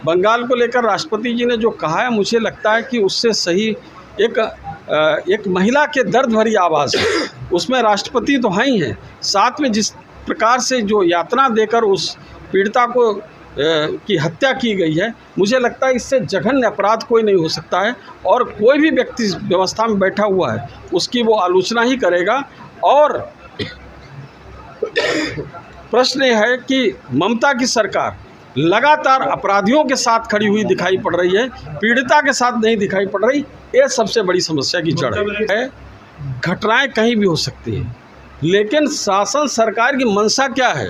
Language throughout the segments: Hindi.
बंगाल को लेकर राष्ट्रपति जी ने जो कहा है, मुझे लगता है कि उससे सही एक महिला के दर्द भरी आवाज़ है। उसमें राष्ट्रपति तो हैं ही हैं, साथ में जिस प्रकार से जो यातना देकर उस पीड़िता को की हत्या की गई है, मुझे लगता है इससे जघन्य अपराध कोई नहीं हो सकता है। और कोई भी व्यक्ति व्यवस्था में बैठा हुआ है उसकी वो आलोचना ही करेगा। और प्रश्न ये है कि ममता की सरकार लगातार अपराधियों के साथ खड़ी हुई दिखाई पड़ रही है, पीड़िता के साथ नहीं दिखाई पड़ रही। ये सबसे बड़ी समस्या की जड़ है। घटनाएं कहीं भी हो सकती हैं, लेकिन शासन सरकार की मंशा क्या है?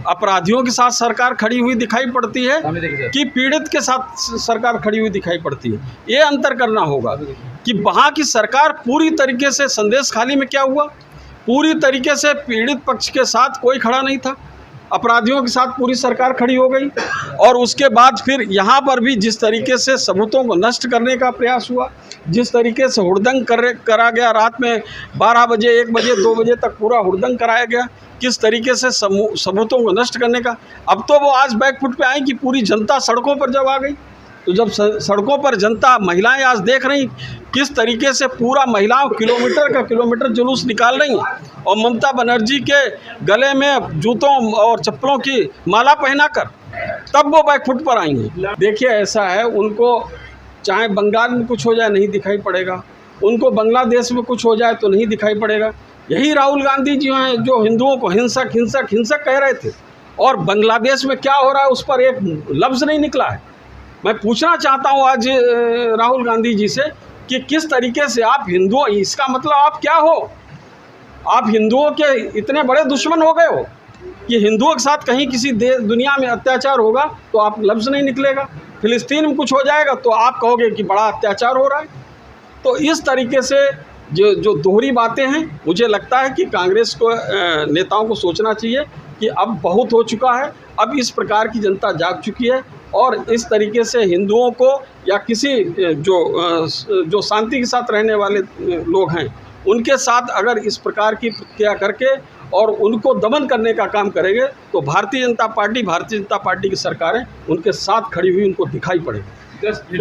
अपराधियों के साथ सरकार खड़ी हुई दिखाई पड़ती है कि पीड़ित के साथ सरकार खड़ी हुई दिखाई पड़ती है? ये अंतर करना होगा कि वहाँ की सरकार पूरी तरीके से संदेश खाली में क्या हुआ, पूरी तरीके से पीड़ित पक्ष के साथ कोई खड़ा नहीं था, अपराधियों के साथ पूरी सरकार खड़ी हो गई। और उसके बाद फिर यहाँ पर भी जिस तरीके से सबूतों को नष्ट करने का प्रयास हुआ, जिस तरीके से हुड़दंग करा गया, रात में 12 बजे 1 बजे 2 बजे तक पूरा हुड़दंग कराया गया, किस तरीके से सबूतों को नष्ट करने का। अब तो वो आज बैकफुट पे आई कि पूरी जनता सड़कों पर जब आ गई, तो जब सड़कों पर जनता, महिलाएं आज देख रही किस तरीके से पूरा महिलाओं किलोमीटर का किलोमीटर जुलूस निकाल रही हैं और ममता बनर्जी के गले में जूतों और चप्पलों की माला पहनाकर, तब वो बैकफुट पर आई हैं। देखिए, ऐसा है, उनको चाहे बंगाल में कुछ हो जाए नहीं दिखाई पड़ेगा, उनको बांग्लादेश में कुछ हो जाए तो नहीं दिखाई पड़ेगा। यही राहुल गांधी जी हैं जो हिंदुओं को हिंसक हिंसक हिंसक कह रहे थे, और बांग्लादेश में क्या हो रहा है उस पर एक लफ्ज़ नहीं निकला है। मैं पूछना चाहता हूं आज राहुल गांधी जी से कि किस तरीके से आप हिंदुओं, इसका मतलब आप क्या हो? आप हिंदुओं के इतने बड़े दुश्मन हो गए हो कि हिंदुओं के साथ कहीं किसी दुनिया में अत्याचार होगा तो आप लफ्ज़ नहीं निकलेगा, फिलिस्तीन में कुछ हो जाएगा तो आप कहोगे कि बड़ा अत्याचार हो रहा है। तो इस तरीके से जो दोहरी बातें हैं, मुझे लगता है कि कांग्रेस को नेताओं को सोचना चाहिए कि अब बहुत हो चुका है, अब इस प्रकार की जनता जाग चुकी है, और इस तरीके से हिंदुओं को या किसी जो शांति के साथ रहने वाले लोग हैं उनके साथ अगर इस प्रकार की प्रतिक्रिया करके और उनको दमन करने का काम करेंगे तो भारतीय जनता पार्टी की सरकारें उनके साथ खड़ी हुई उनको दिखाई पड़ेगी।